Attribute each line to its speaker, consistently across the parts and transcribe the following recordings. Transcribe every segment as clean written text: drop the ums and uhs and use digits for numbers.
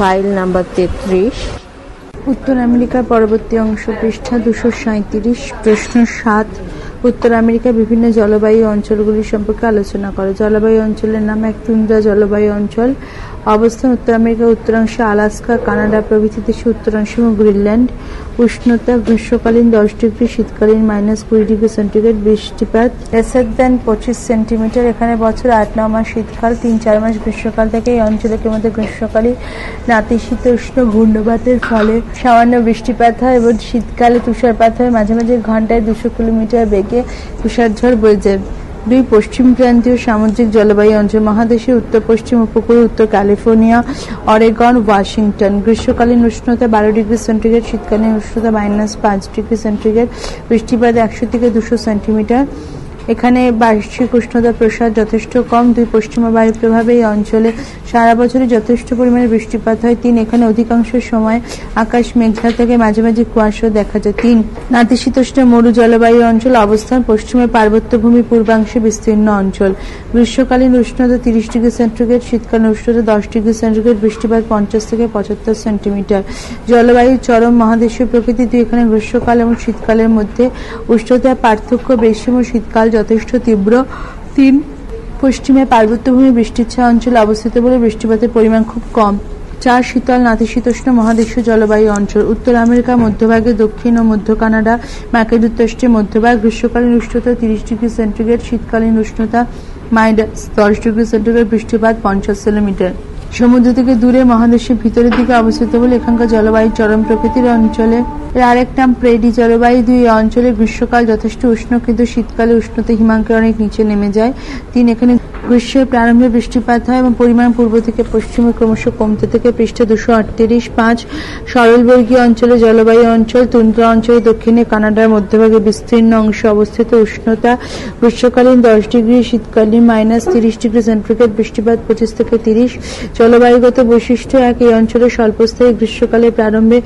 Speaker 1: File number 33।
Speaker 2: উত্তর আমেরিকার পরবর্তী অংশ, পৃষ্ঠা 237। প্রশ্ন 7। উত্তর আমেরিকার বিভিন্ন জলবায়ু অঞ্চলগুলি সম্পর্কে আলোচনা করো। জলবায়ু অঞ্চলের নাম: এক, তুন্দ্রা জলবায়ু অঞ্চল। অবস্থান: উত্তর আমেরিকার উত্তরাংশে আলাস্কা, কানাডা প্রভৃতি দেশে উত্তরাংশ এবং গ্রিনল্যান্ড। উষ্ণতা: গ্রীষ্মকালীন 10 ডিগ্রি, শীতকালীন -20 ডিগ্রি সেন্টিগ্রেড। বৃষ্টিপাত: >25 সেন্টিমিটার। এখানে বছর 8-9 মাস শীতকাল, 3-4 মাস গ্রীষ্মকাল থেকে। এই অঞ্চলের মধ্যে গ্রীষ্মকালে নাতিশীতোষ্ণ ঘূর্ণবাতের ফলে সামান্য বৃষ্টিপাত হয় এবং শীতকালে তুষারপাত হয়। মাঝে মাঝে ঘন্টায় 200 কিলোমিটার বেগে তুষারঝড় বয়ে যায়। 2, পশ্চিম ক্রান্তীয় সামুদ্রিক জলবায়ু অঞ্চল। মহাদেশের উত্তর পশ্চিম উপকূল, উত্তর ক্যালিফোর্নিয়া, অরেগন, ওয়াশিংটন। গ্রীষ্মকালীন উষ্ণতা 12 ডিগ্রি সেন্টিগ্রেড, শীতকালীন উষ্ণতা -5 ডিগ্রি সেন্টিগ্রেড। বৃষ্টিপাত 100 থেকে 200 সেন্টিমিটার। এখানে বার্ষিক উষ্ণতা প্রসার যথেষ্ট কম। 2, পশ্চিমা বায়ুর প্রভাবে এই অঞ্চলে সারা বছরই যথেষ্ট পরিমাণে বৃষ্টিপাত হয়। 3, এখানে অধিকাংশ সময় আকাশ মেঘলা থেকে মাঝে মাঝে কুয়াশা দেখা যায়। 3, নাতিশীতোষ্ণ মরু জলবায়ু অঞ্চল। অবস্থান: পশ্চিমে পার্বত্যভূমি, পূর্বাংশে বিস্তীর্ণ অঞ্চল। গ্রীষ্মকালীন উষ্ণতা 30 ডিগ্রি সেন্টিগ্রেড, শীতকালীন উষ্ণতা 10 ডিগ্রি সেন্টিগ্রেড। বৃষ্টিপাত 50 থেকে 75 সেন্টিমিটার। জলবায়ুর চরম মহাদেশীয় প্রকৃতি। 2, এখানে গ্রীষ্মকাল এবং শীতকালের মধ্যে উষ্ণতার পার্থক্য বেশি এবং শীতকাল যথেষ্ট তীব্র। 3, পশ্চিমে পার্বত্যভূমি বৃষ্টির ছায়া অঞ্চলে অবস্থিত বলে বৃষ্টিপাতের পরিমাণ খুব কম। 4, শীতল নাতিশীতোষ্ণ মহাদেশীয় জলবায়ু অঞ্চল। উত্তর আমেরিকার মধ্যভাগে, দক্ষিণ ও মধ্য কানাডা, ম্যাকডোনাল্ডসের মধ্যভাগ। গ্রীষ্মকালীন উষ্ণতা 30 ডিগ্রি সেন্টিগ্রেড, শীতকালীন উষ্ণতা -10 ডিগ্রি সেন্টিগ্রেড। বৃষ্টিপাত 50 সেন্টিমিটার। সমুদ্র থেকে দূরে, মহাদেশের ভিতরের দিকে অবস্থিত বলে এখানকার জলবায়ু চরম প্রকৃতির অঞ্চলে। এর আরেক নাম প্রেডি জলবায়ু। 2, এই অঞ্চলে গ্রীষ্মকাল যথেষ্ট উষ্ণ, কিন্তু শীতকালে উষ্ণতা হিমাঙ্কের অনেক নিচে নেমে যায়। 3, এখানে গ্রীষ্মের প্রারম্ভে বৃষ্টিপাত হয় এবং পরিমাণ পূর্ব থেকে পশ্চিমে ক্রমশ কমতে থাকে। পৃষ্ঠা 238। 5, সরলবর্গীয় অঞ্চলে জলবায়ু অঞ্চল। তুন্দ্রা অঞ্চলে দক্ষিণে কানাডার মধ্যভাগে বিস্তীর্ণ অংশে অবস্থিত। উষ্ণতা গ্রীষ্মকালীন 10 ডিগ্রি, শীতকালীন -30 ডিগ্রি সেন্টিগ্রেড। বৃষ্টিপাত 25 থেকে 30। জলবায়ুগত বৈশিষ্ট্য: 1, এই অঞ্চলে স্বল্পস্থায়ী গ্রীষ্মকালের প্রারম্ভে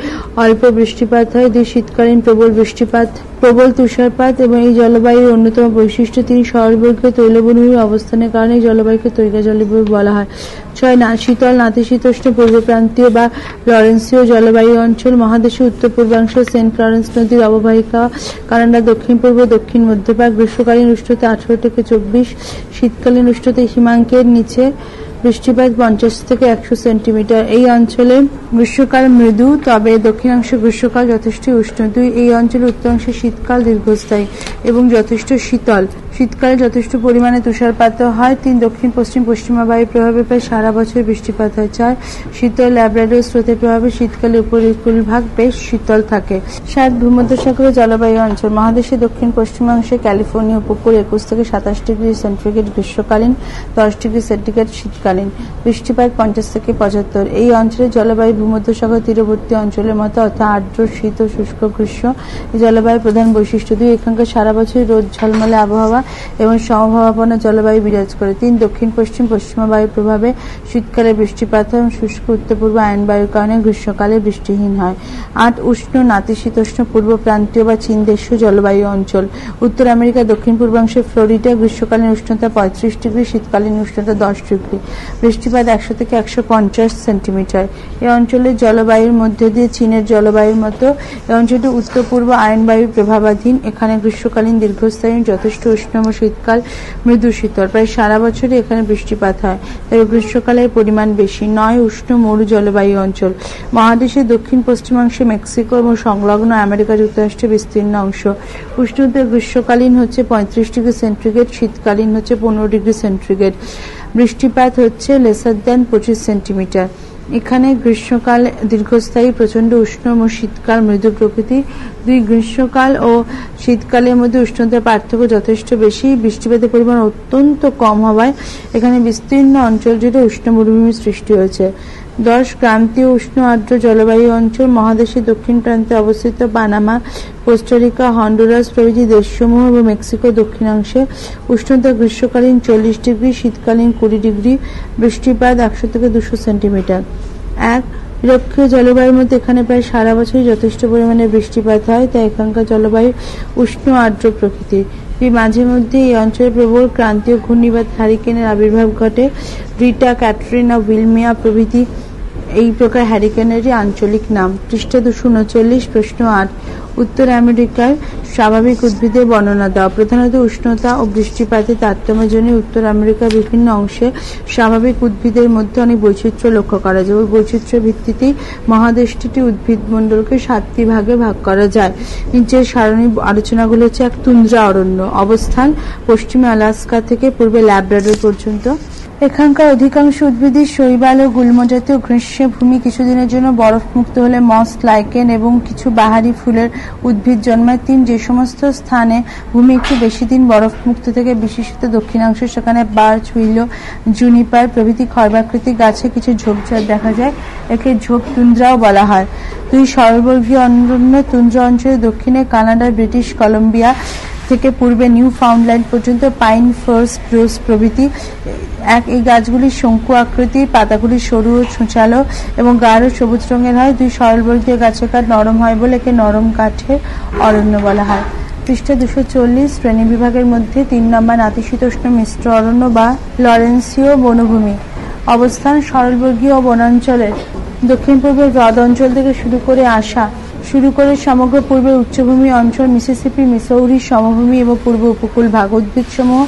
Speaker 2: অল্প বৃষ্টিপাত হয়। 2, শীতকালীন প্রবল বৃষ্টিপাত, প্রবল তুষারপাত এবং এই জলবায়ুর অন্যতম বৈশিষ্ট্য। 3, সরলবর্গীয় তৈলবনভূমির অবস্থানের কারণে এই জলবায়ুকে তৈগা জলবায়ু বলা হয়। 6, শীতল নাতিশীতোষ্ণ পূর্বপ্রান্তীয় বা লরেন্সীয় জলবায়ু অঞ্চল। মহাদেশের উত্তর পূর্বাংশ, সেন্ট লরেন্স নদীর অববাহিকা, কানাডা দক্ষিণ পূর্ব দক্ষিণ মধ্যভাগ। গ্রীষ্মকালীন উষ্ণতা 18 থেকে 24, শীতকালীন উষ্ণতা হিমাঙ্কের নিচে। বৃষ্টিপাত 50 থেকে 100 সেন্টিমিটার। এই অঞ্চলে গ্রীষ্মকাল মৃদু, তবে দক্ষিণাংশ গ্রীষ্মকাল যথেষ্ট উষ্ণ। 2, এই অঞ্চলের উত্তরাংশে শীতকাল দীর্ঘস্থায়ী এবং যথেষ্ট শীতল। শীতকালে যথেষ্ট পরিমাণে তুষারপাত হয়। 3, দক্ষিণ পশ্চিম পশ্চিমা বায়ুর প্রভাবে প্রায় সারা বছর বৃষ্টিপাত হয়। 4, শীতল ল্যাব্রাডর স্রোতের প্রভাবে শীতকালে উপকূলভাগ বেশ শীতল থাকে। 7, ভূমধ্যসাগরীয় জলবায়ু অঞ্চল। মহাদেশের দক্ষিণ পশ্চিমাংশে ক্যালিফোর্নিয়া উপকূল 21 থেকে 27 ডিগ্রি সেন্টিগ্রেড গ্রীষ্মকালীন, 10 ডিগ্রি সেন্টিগ্রেড শীতকালীন। বৃষ্টিপাত 50 থেকে 75। এই অঞ্চলের জলবায়ু ভূমধ্যসাগর তীরবর্তী অঞ্চলের মতো, অর্থাৎ আর্দ্র, শীত ও শুষ্ক গ্রীষ্ম। এই জলবায়ুর প্রধান বৈশিষ্ট্য। 2, এখানকার সারা বছর রোদ ঝলমলে আবহাওয়া এবং সমভাবাপন্ন জলবায়ু বিরাজ করে। 3, দক্ষিণ পশ্চিম পশ্চিমা বায়ুর প্রভাবে শীতকালে বৃষ্টিপাত হয় এবং শুষ্ক উত্তর পূর্ব আয়ন বায়ুর কারণে গ্রীষ্মকালে বৃষ্টিহীন হয়। 8, উষ্ণ নাতিশীতোষ্ণ পূর্ব প্রান্তীয় বা চীন দেশীয় জলবায়ু অঞ্চল। উত্তর আমেরিকা দক্ষিণ পূর্বাংশে ফ্লোরিডা। গ্রীষ্মকালীন উষ্ণতা 35 ডিগ্রি, শীতকালীন উষ্ণতা 10 ডিগ্রি। বৃষ্টিপাত 100 থেকে 150 সেন্টিমিটার। এই অঞ্চলের জলবায়ুর মধ্যে দিয়ে চীনের জলবায়ুর মতো। এই অঞ্চলটি উত্তর পূর্ব আয়ন বায়ুর প্রভাবাধীন। এখানে গ্রীষ্মকালীন দীর্ঘস্থায়ী যথেষ্ট উষ্ণ এবং শীতকাল মৃদু শীতল। প্রায় সারা বছরই এখানে বৃষ্টিপাত হয়, তবে গ্রীষ্মকালের পরিমাণ বেশি। 9, উষ্ণ মরু জলবায়ু অঞ্চল। মহাদেশের দক্ষিণ পশ্চিমাংশে মেক্সিকো এবং সংলগ্ন আমেরিকা যুক্তরাষ্ট্রের বিস্তীর্ণ অংশ। উষ্ণতা গ্রীষ্মকালীন হচ্ছে 35 ডিগ্রি সেন্টিগ্রেড, শীতকালীন হচ্ছে 15 ডিগ্রি সেন্টিগ্রেড। বৃষ্টিপাত হচ্ছে <25 সেন্টিমিটার। এখানে গ্রীষ্মকাল দীর্ঘস্থায়ী, প্রচন্ড উষ্ণ এবং শীতকাল মৃদু প্রকৃতি। 2, গ্রীষ্মকাল ও শীতকালের মধ্যে উষ্ণতার পার্থক্য যথেষ্ট বেশি। বৃষ্টিপাতের পরিমাণ অত্যন্ত কম হওয়ায় এখানে বিস্তীর্ণ অঞ্চল জুড়ে উষ্ণ মরুভূমির সৃষ্টি হয়েছে। 10, ক্রান্তীয় উষ্ণ আর্দ্র জলবায়ু অঞ্চল। মহাদেশের দক্ষিণ প্রান্তে অবস্থিত পানামা, কোস্টারিকা, হন্ডুরাস প্রভৃতি দেশসমূহ এবং মেক্সিকো দক্ষিণাংশে। উষ্ণতা গ্রীষ্মকালীন 40 ডিগ্রি, শীতকালীন 20 ডিগ্রি। বৃষ্টিপাত 100 থেকে 200 সেন্টিমিটার। 1, নিরক্ষীয় জলবায়ুর মধ্যে এখানে প্রায় সারা বছরই যথেষ্ট পরিমাণে বৃষ্টিপাত হয়, তাই এখানকার জলবায়ু উষ্ণ আর্দ্র প্রকৃতির। মাঝে মধ্যে এই অঞ্চলে প্রবল ক্রান্তীয় ঘূর্ণিবাত হারিকেনের আবির্ভাব ঘটে। রিটা, ক্যাটরিনা, উইলমিয়া প্রভৃতি এই প্রকার হ্যারিকেনেরই আঞ্চলিক নাম। পৃষ্ঠা 239, প্রশ্ন 8, উত্তর আমেরিকার স্বাভাবিক উদ্ভিদের বর্ণনা দাও। প্রধানত উষ্ণতা ও বৃষ্টিপাতের তারতম্যের জন্য উত্তর আমেরিকার বিভিন্ন অংশে স্বাভাবিক উদ্ভিদের মধ্যে অনেক বৈচিত্র্য লক্ষ্য করা যায়। ওই বৈচিত্র্যের ভিত্তিতেই মহাদেশটিতে উদ্ভিদ মণ্ডলকে 7টি ভাগে ভাগ করা যায়। নিচের সারণী আলোচনাগুলো হচ্ছে: এক, তুন্দ্রা অরণ্য। অবস্থান: পশ্চিমে আলাস্কা থেকে পূর্বে ল্যাব্রাডর পর্যন্ত। এখানকার অধিকাংশ উদ্ভিদই শৈবাল ও গুল্ম জাতীয়। গ্রীষ্মে ভূমি কিছুদিনের জন্য বরফ মুক্ত হলে মস, লাইকেন এবং কিছু বাহারি ফুলের উদ্ভিদ জন্মায়। 3, যে সমস্ত স্থানে ভূমি একটু বেশি দিন বরফ মুক্ত থেকে, বিশেষত দক্ষিণাংশ, সেখানে বার্চ, উইলো, জুনিপার প্রভৃতি খর্বাকৃতি গাছে কিছু ঝোপঝাড় দেখা যায়। একে ঝোপ তুন্দ্রাও বলা হয়। 2, সরলবর্গীয় অরণ্য। তুন্দ্রা অঞ্চলের দক্ষিণে কানাডার ব্রিটিশ কলম্বিয়া থেকে পূর্বে নিউ ফাউন্ডল্যান্ড পর্যন্ত পাইন, ফার, স্প্রুস প্রভৃতি। এই গাছগুলির শঙ্কু আকৃতির, পাতাগুলি সরু ও ছুঁচালো এবং গাঢ় সবুজ রঙের হয়। 2, সরলবর্গীয় গাছের কাঠ নরম হয় বলে একে নরম কাঠের অরণ্য বলা হয়। পৃষ্ঠা 240, শ্রেণী বিভাগের মধ্যে 3 নম্বর, নাতিশীতোষ্ণ মিশ্র অরণ্য বা লরেন্সীয় বনভূমি। অবস্থান: সরলবর্গীয় বনাঞ্চলের দক্ষিণ পূর্বে হ্রদ অঞ্চল থেকে শুরু করে সমগ্র পূর্বের উচ্চভূমি অঞ্চল, মিসিসিপি, মিসৌরি সমভূমি এবং পূর্ব উপকূল ভাগ। উদ্ভিদসমূহ: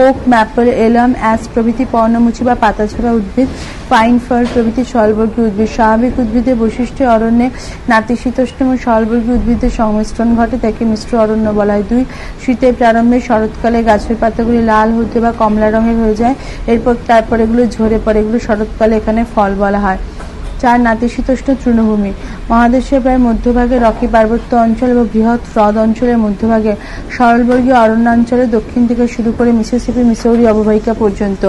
Speaker 2: ওক, ম্যাপল, এলম, অ্যাশ প্রভৃতি পর্ণমোচী বা পাতাছড়া উদ্ভিদ, পাইন, ফার প্রভৃতি সরলবর্গীয় উদ্ভিদ। স্বাভাবিক উদ্ভিদের বৈশিষ্ট্য: অরণ্যে নাতিশীতোষ্ণ এবং সরলবর্গীয় উদ্ভিদের সংমিশ্রণ ঘটে, তাকে মিশ্র অরণ্য বলা হয়। 2, শীতের প্রারম্ভে শরৎকালে গাছের পাতাগুলি লাল, হলদে বা কমলা রঙের হয়ে যায়, তারপর এগুলো ঝরে পড়ে, এগুলো শরৎকালে এখানে ফল বলা হয়। 4, নাতিশীতোষ্ণ তৃণভূমি। মহাদেশের প্রায় মধ্যভাগে রকি পার্বত্য অঞ্চল এবং বৃহৎ হ্রদ অঞ্চলের মধ্যভাগে সরলবর্গীয় অরণ্যাঞ্চলে দক্ষিণ থেকে শুরু করে মিসিসিপি, মিসৌরি অববাহিকা পর্যন্ত।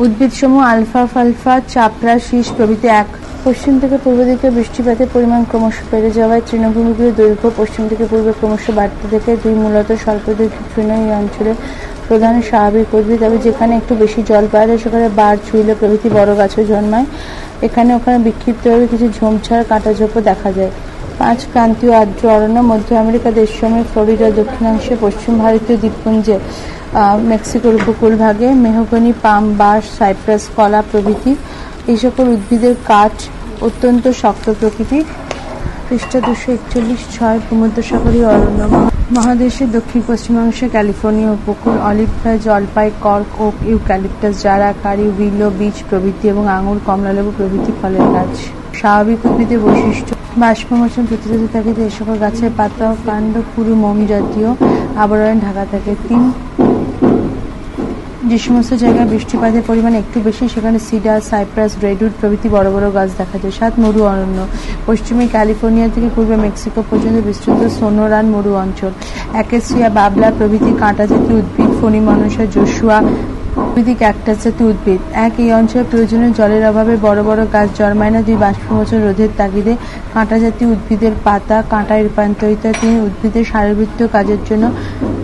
Speaker 2: উদ্ভিদসমূহ: আলফাফালফা, চাপড়া, শীষ প্রভৃতি। 1, পশ্চিম থেকে পূর্ব দিকে বৃষ্টিপাতের পরিমাণ ক্রমশ বেড়ে যাওয়ায় তৃণভূমিগুলির দৈর্ঘ্য পশ্চিম থেকে পূর্বে ক্রমশ বাড়তে থাকে। 2, মূলত স্বল্পদৈর্ঘ্য তৃণ এই অঞ্চলের প্রধান স্বাভাবিক উদ্ভিদ, তবে যেখানে একটু বেশি জল পাওয়া যায় সেখানে বার্চ, উইলো প্রভৃতি বড় গাছও জন্মায়। এখানে ওখানে বিক্ষিপ্তভাবে কিছু ঝোপঝাড়, কাঁটাঝোপও দেখা যায়। 5, ক্রান্তীয় আর্দ্র অরণ্য। মধ্য আমেরিকা দেশসমূহে ফ্লোরিডা দক্ষিণাংশে, পশ্চিম ভারতীয় দ্বীপপুঞ্জে, মেক্সিকোর উপকূল ভাগে মেহগনি, পাম, বাঁশ, সাইপ্রাস, কলা প্রভৃতি। এই সকল উদ্ভিদের কাঠ অত্যন্ত শক্ত প্রকৃতির। পৃষ্ঠা 241, 6, ভূমধ্যসাগরীয় অরণ্য। মহাদেশের দক্ষিণ পশ্চিমাংশে ক্যালিফোর্নিয়া উপকূল, অলিভ গাছ, জলপাই, কর্ক, ওক, ইউক্যালিপটাস, জারা, কারি, উইলো, বীচ প্রভৃতি এবং আঙুর, কমলালেবু প্রভৃতি ফলের গাছ। স্বাভাবিক উদ্ভিদের বৈশিষ্ট্য: বাষ্পমোচন প্রতিরোধী থাকে, যে সকল গাছের পাতা ও কাণ্ড পুরু মোম জাতীয় আবরণে ঢাকা থাকে। 3, যে সমস্ত জায়গায় বৃষ্টিপাতের পরিমাণ একটু বেশি সেখানে সিডার, সাইপ্রাস, রেডউড প্রভৃতি বড় বড় গাছ দেখা যায়। 7, মরু অরণ্য। পশ্চিমে ক্যালিফোর্নিয়া থেকে পূর্বে মেক্সিকো পর্যন্ত বিস্তৃত সোনোরান মরু অঞ্চল। অ্যাকেসিয়া, বাবলা প্রভৃতি কাঁটা জাতীয় উদ্ভিদ, ফণিমনসা, জোশুয়া প্রভৃতি ক্যাকটাস জাতীয় উদ্ভিদ। 1, এই অঞ্চলে প্রয়োজনীয় জলের অভাবে বড় বড় গাছ জন্মায় না। 2, বাষ্পমোচন রোধের তাগিদে কাঁটা জাতীয় উদ্ভিদের পাতা কাঁটায় রূপান্তরিত হয়। 3, উদ্ভিদের শারীরবৃত্তীয় কাজের জন্য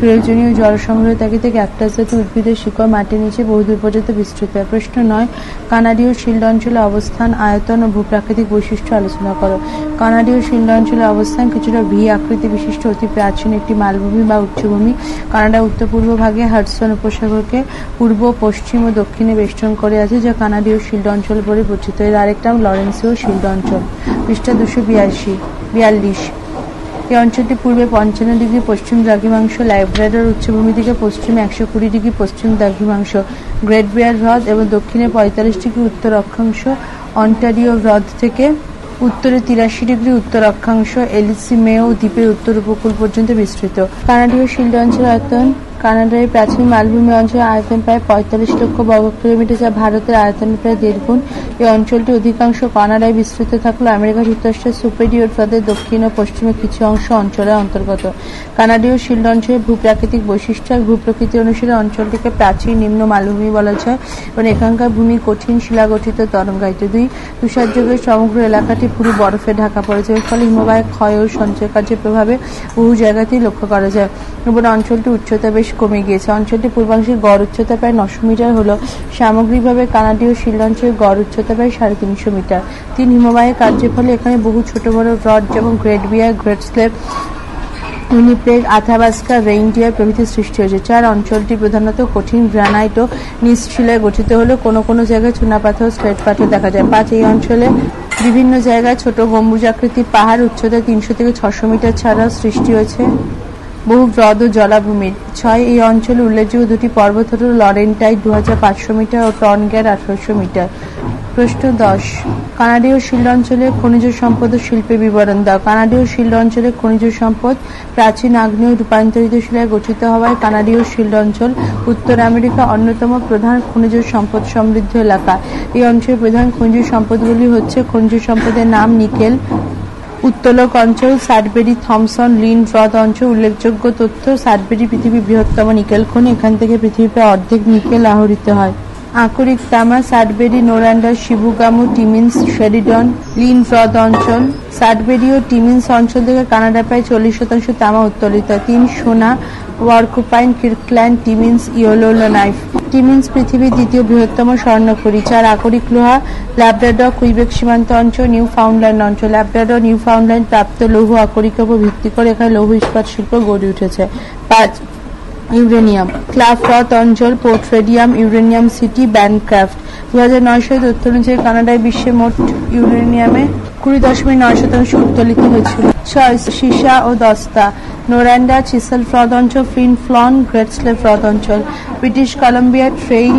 Speaker 2: প্রয়োজনীয় জল সংগ্রহের তাগিদে ক্যাকটাস জাতীয় উদ্ভিদের শিকড় মাটির নিচে বহুদূর পর্যন্ত বিস্তৃত হয়। প্রশ্ন 9, কানাডীয় শিল্ড অঞ্চলে অবস্থান, আয়তন ও ভূপ্রাকৃতিক বৈশিষ্ট্য আলোচনা করো। কানাডীয় শিল্ড অঞ্চলে অবস্থান কিছুটা ভি আকৃতি বিশিষ্ট অতি প্রাচীন একটি মালভূমি বা উচ্চভূমি। কানাডার উত্তর পূর্ব ভাগে হাডসন উপসাগরকে পূর্ব, পশ্চিম ও দক্ষিণে বেষ্টন করে আছে, যা কানাডীয় শিল্ড অঞ্চল বলে পরিচিত। এর আরেকটা লরেন্সীয় শিল্ড অঞ্চল। পৃষ্ঠা 242। এই অঞ্চলটি পূর্বে 55 ডিগ্রি পশ্চিম দ্রাঘিমাংশ, ল্যাব্রাডর উচ্চভূমি থেকে পশ্চিমে 120 ডিগ্রি পশ্চিম দ্রাঘিমাংশ, গ্রেট বিয়ার হ্রদ এবং দক্ষিণে 45 ডিগ্রি উত্তর অক্ষাংশ, অন্টারিও হ্রদ থেকে উত্তরে 83 ডিগ্রি উত্তর অক্ষাংশ, এলিসিমেও দ্বীপের উত্তর উপকূল পর্যন্ত বিস্তৃত। কানাডীয় শিল্ড অঞ্চল আয়তন: কানাডার প্রাচীন মালভূমি অঞ্চলের আয়তন প্রায় 45 লক্ষ বর্গ কিলোমিটার, যা ভারতের আয়তনের প্রায় 1.5 গুণ। এই অঞ্চলটি অধিকাংশ কানাডায় বিস্তৃত থাকলেও আমেরিকা যুক্তরাষ্ট্রের সুপেরিয়র হ্রদের দক্ষিণ ও পশ্চিমে কিছু অংশ অঞ্চলের অন্তর্গত। কানাডীয় শিল্ড অঞ্চলের ভূপ্রাকৃতিক বৈশিষ্ট্য: ভূপ্রকৃতি অনুসারে অঞ্চলটিকে প্রাচীন নিম্ন মালভূমি বলা যায় এবং এখানকার ভূমি কঠিন শিলাগঠিত, তরঙ্গায়িত। 2, তুষারযুগের সমগ্র এলাকাটি পুরো বরফে ঢাকা পড়েছে, এর ফলে হিমবাহের ক্ষয় ও সঞ্চয় কার্যের প্রভাবে বহু জায়গাতেই লক্ষ্য করা যায় এবং অঞ্চলটির উচ্চতা বেশ কমে গিয়েছে। অঞ্চলটি পূর্বাংশের গড় উচ্চতা প্রায় 900 মিটার হলেও সামগ্রিকভাবে কানাডীয় শিল্ড অঞ্চলের গড় উচ্চতা প্রায় 350 মিটার। 3, হিমবাহের কার্যের ফলে এখানে বহু ছোট বড় হ্রদ যেমন Great Bear, Great Slave Winnipeg, Athabasca, Reindeer প্রভৃতি সৃষ্টি হয়েছে। 4 অঞ্চলটি প্রধানত কঠিন গ্রানাইট ও নিচশিলায় গঠিত হলেও কোনো কোনো জায়গায় চুনাপাথর, স্লেট পাথর দেখা যায়। 5 এই অঞ্চলে বিভিন্ন জায়গায় ছোট গম্বুজাকৃতির পাহাড় উচ্চতা 300 থেকে 600 মিটার ছাড়াও সৃষ্টি হয়েছে বহু হ্রদ ও জলাভূমির। 6 এই অঞ্চলে উল্লেখযোগ্য দুটি পর্বত হল লরেন্টাইট 2500 মিটার ও টনগ্যার 1800 মিটার। প্রশ্ন 10, কানাডীয় শিল্ড অঞ্চলে খনিজ সম্পদ ও শিল্পের বিবরণ দাও। কানাডীয় শিল্ড অঞ্চলে খনিজ সম্পদ প্রাচীন আগ্নেয় রূপান্তরিত শিলায় গঠিত হওয়ায় কানাডীয় শিল্ড অঞ্চল উত্তর আমেরিকা অন্যতম প্রধান খনিজ সম্পদ সমৃদ্ধ এলাকা। এই অঞ্চলের প্রধান খনিজ সম্পদগুলি হচ্ছে খনিজ সম্পদের নাম নিকেল, উত্তোলক অঞ্চল সাডবেরি, থমসন, লিন হ্রদ অঞ্চল। উল্লেখযোগ্য তথ্য: সাডবেরি পৃথিবীর বৃহত্তম নিকেল খনি, এখান থেকে পৃথিবীতে অর্ধেক নিকেল আহরিত হয়। আকরিক তামা সাডবেরি, নোরান্ডা, শিবুগামু, টিমিন্স, শেরিডন, লিন হ্রদ অঞ্চল। সাডবেরি ও টিমিন্স অঞ্চল থেকে কানাডা প্রায় 40% তামা উত্তোলিত হয়। 3 সোনা, ওয়ার্কুপাইন, কির্কল্যান্ড, টিমিন্স, ইয়েলোনাইফ। টিমিন্স পৃথিবীর দ্বিতীয় বৃহত্তম স্বর্ণখনি। 4 আকরিক লোহা, ল্যাব্রাডর, কুইবেক সীমান্ত অঞ্চল, নিউ ফাউন্ডল্যান্ড অঞ্চল। ল্যাব্রাডর, নিউ ফাউন্ডল্যান্ড প্রাপ্ত লৌহ আকরিকের উপর ভিত্তি করে এখানে লৌহ ইস্পাত শিল্প গড়ে উঠেছে। 5 ইউরেনিয়াম, ক্লাফ হ্রদ অঞ্চল, পোর্ট রেডিয়াম, ইউরেনিয়াম সিটি, ব্যানক্রাফট। 2009 সালের তথ্য অনুযায়ী কানাডায় বিশ্বে মোট ইউরেনিয়ামে 20.9% উত্তোলিত হয়েছিল। 6 সীসা ও দস্তা, নোরান্ডা, চিসেল হ্রদ অঞ্চল, ফিন ফ্লন, গ্রেট স্লেভ হ্রদ অঞ্চল। ব্রিটিশ কলাম্বিয়া ট্রেইল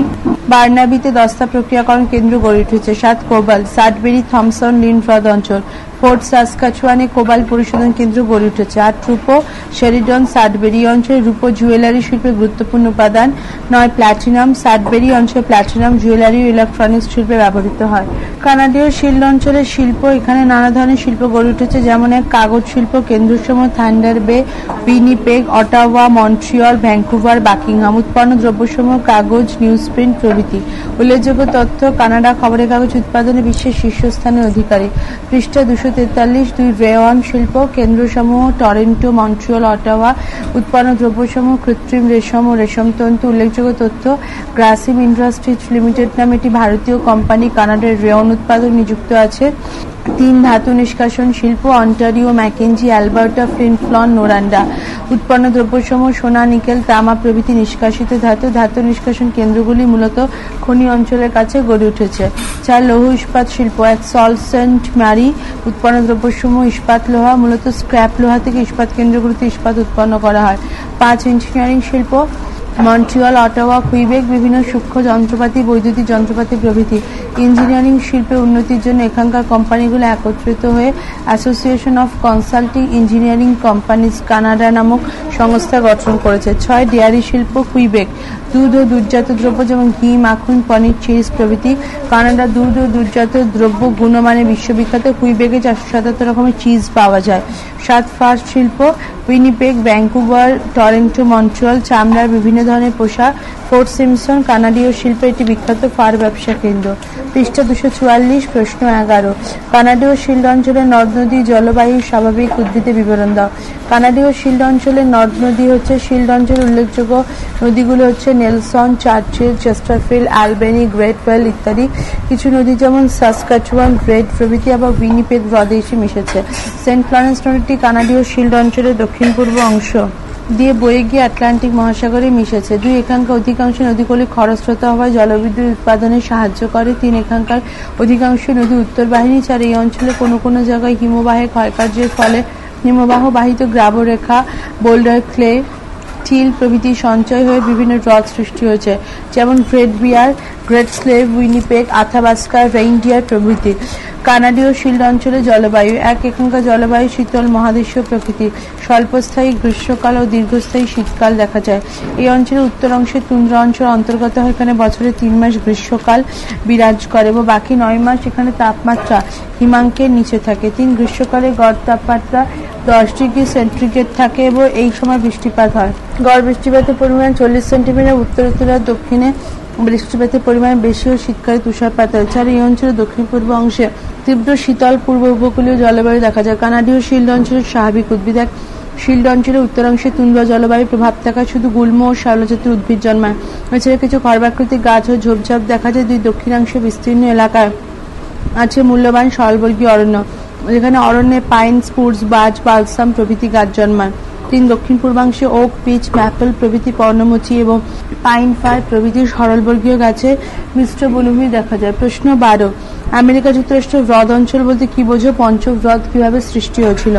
Speaker 2: বার্নাবিতে দস্তা প্রক্রিয়াকরণ কেন্দ্র গড়ে উঠেছে। 7 কোবাল, সাডবেরি, থমসন, লিন হ্রদ অঞ্চল। ফোর্ট সাসকাচুয়ানে কোবাল পরিশোধন কেন্দ্র গড়ে উঠেছে। 8 রূপো, শেরিডন, সাডবেরি অঞ্চলে রূপো জুয়েলারি শিল্পের গুরুত্বপূর্ণ উপাদান। 9 প্ল্যাটিনাম, সাডবেরি অঞ্চলে প্ল্যাটিনাম জুয়েলারি ও ইলেকট্রনিক্স শিল্পে ব্যবহৃত হয়। কানাডীয় শিল্ড অঞ্চলের শিল্প, এখানে নানা ধরনের শিল্প গড়ে উঠেছে, যেমন এক কাগজ শিল্প কেন্দ্রসমূহ থান্ডার বে, উইনিপেগ, অটাওয়া, মন্ট্রিয়ল, ভ্যাঙ্কুভার, বাকিংহাম। উৎপন্ন দ্রব্যসমূহ কাগজ, নিউজপ্রিন্ট প্রভৃতি। উল্লেখযোগ্য তথ্য: কানাডা খবরের কাগজ উৎপাদনে বিশ্বের শীর্ষস্থানের অধিকারী। পৃষ্ঠা 243। 2 রেওয়ান শিল্প কেন্দ্রসমূহ টরন্টো, মন্ট্রিয়ল, অটাওয়া। উৎপন্ন দ্রব্যসমূহ কৃত্রিম রেশম ও রেশমতন্তু। উল্লেখযোগ্য তথ্য: গ্রাসিম ইন্ডাস্ট্রিজ লিমিটেড নামে একটি ভারতীয় কোম্পানি কানাডার রেওন উৎপাদন নিযুক্ত আছে। 3 ধাতু নিষ্কাশন শিল্প, অন্টারিও, ম্যাকেঞ্জি, অ্যালবার্টা, ফিন ফ্লন, নোরান্ডা। উৎপন্ন দ্রব্যসমূহ সোনা, নিকেল, তামা প্রভৃতি নিষ্কাশিত ধাতু। ধাতু নিষ্কাশন কেন্দ্রগুলি মূলত খনি অঞ্চলের কাছে গড়ে উঠেছে। 4 লৌহ ইস্পাত শিল্প, 1 সল্ট সেন্ট ম্যারি। উৎপন্ন দ্রব্যসমূহ ইস্পাত লোহা, মূলত স্ক্র্যাপ লোহা থেকে ইস্পাত কেন্দ্রগুলিতে ইস্পাত উৎপন্ন করা হয়। 5 ইঞ্জিনিয়ারিং শিল্প, মন্ট্রিয়ল, অটাওয়া, কুইবেক। বিভিন্ন সূক্ষ্ম যন্ত্রপাতি, বৈদ্যুতিক যন্ত্রপাতি প্রভৃতি। ইঞ্জিনিয়ারিং শিল্পে উন্নতির জন্য এখানকার কোম্পানিগুলো একত্রিত হয়ে association of consulting engineering companies Canada নামক সংস্থা গঠন করেছে। 6 ডেয়ারি শিল্প, কুইবেক। দুধ ও দুধজাত দ্রব্য যেমন ঘি, মাখন, পনির, চিজ প্রভৃতি। কানাডা দুধ ও দুধজাত দ্রব্য গুণমানে বিশ্ববিখ্যাত। কুইবেকে 477 রকমের চিজ পাওয়া যায়। 7 ফার শিল্প, উইনিপেগ, ভ্যাঙ্কুভার, টরন্টো, মন্ট্রিয়ল। চামড়ার বিভিন্ন ধরনের পোশাক। ফোর্ট সিমসন কানাডীয় শিল্পে একটি বিখ্যাত ফার ব্যবসা কেন্দ্র। পৃষ্ঠা 244। প্রশ্ন 11, কানাডীয় শিল্ড অঞ্চলের নদ নদী, জলবায়ু, স্বাভাবিক উদ্ভিদের বিবরণ দাও। কানাডীয় শিল্ড অঞ্চলের নদ নদী হচ্ছে শিল্ড অঞ্চলের উল্লেখযোগ্য নদীগুলো হচ্ছে Nelson, Churchill, Chesterfield, Albany, Great Whale ইত্যাদি। কিছু নদী যেমন সাসকাচুয়ান, গ্রেট প্রভৃতি আবার উইনিপেগ হ্রদে এসে মিশেছে। সেন্ট লরেন্স নদীটি কানাডীয় শিল্ড অঞ্চলের দক্ষিণ পূর্ব অংশ দিয়ে বয়ে গিয়ে আটলান্টিক মহাসাগরে মিশেছে। 2 এখানকার অধিকাংশ নদীগুলি খরস্রোত হওয়ায় জলবিদ্যুৎ উৎপাদনে সাহায্য করে। 3 এখানকার অধিকাংশ নদী উত্তর বাহিনী। 4 এই অঞ্চলে কোনো কোনো জায়গায় হিমবাহের ক্ষয়কার্যের ফলে হিমবাহ বাহিত গ্রাবরেখা, বোল্ডার, ক্লে, স্টিল প্রভৃতি সঞ্চয় হয়ে বিভিন্ন হ্রদ সৃষ্টি হয়েছে, যেমন Great Bear, Great Slave, Winnipeg, Athabasca, Reindeer প্রভৃতি। কানাডীয় শিল্ড অঞ্চলে জলবায়ু, 1 এখানকার জলবায়ু শীতল মহাদেশীয় প্রকৃতি। স্বল্পস্থায়ী গ্রীষ্মকাল ও দীর্ঘস্থায়ী শীতকাল দেখা যায়। এই অঞ্চলের উত্তর অংশে তুন্দ্রা অঞ্চল অন্তর্গত হয়। এখানে বছরে 3 মাস গ্রীষ্মকাল বিরাজ করে এবং বাকি 9 মাস এখানে তাপমাত্রা হিমাঙ্কের নিচে থাকে। 3 গ্রীষ্মকালে গড় তাপমাত্রা 10 ডিগ্রি সেন্টিগ্রেড থাকে এবং এই সময় বৃষ্টিপাত হয়। গড় বৃষ্টিপাতের পরিমাণ 40 সেন্টিমিটার। উত্তর উত্তর আর দক্ষিণে বৃষ্টিপাতের পরিমাণ বেশি ও শীতকালে তুষারপাত হয়। আর এই অঞ্চলের দক্ষিণ পূর্ব অংশে তীব্র শীতল পূর্ব উপকূলীয় জলবায়ু দেখা যায়। কানাডীয় শিল্ড অঞ্চলের স্বাভাবিক উদ্ভিদ, শিল্ড অঞ্চলের উত্তরাংশে তুন্দ্রা জলবায়ুর প্রভাব থাকায় শুধু গুল্ম ও শ্যাওলাজাতীয় উদ্ভিদ জন্মায়। এছাড়া কিছু খড়বাকৃতিক গাছ ও ঝোপঝাপ দেখা যায়। 2 দক্ষিণাংশে বিস্তীর্ণ এলাকায় আছে মূল্যবান সরলবর্গীয় অরণ্য, যেখানে অরণ্যে পাইন, স্পুরস, বাজ, বালসাম প্রভৃতি গাছ জন্মায়। 3 দক্ষিণ পূর্বাংশে ওক, পিচ, ম্যাপল প্রভৃতি পর্ণমোচী এবং পাইন, ফার প্রভৃতি সরলবর্গীয় গাছের মিশ্র বনভূমি দেখা যায়। প্রশ্ন 12, আমেরিকা যুক্তরাষ্ট্রের হ্রদ অঞ্চল বলতে কি বোঝো? পঞ্চহ্রদ কিভাবে সৃষ্টি হয়েছিল?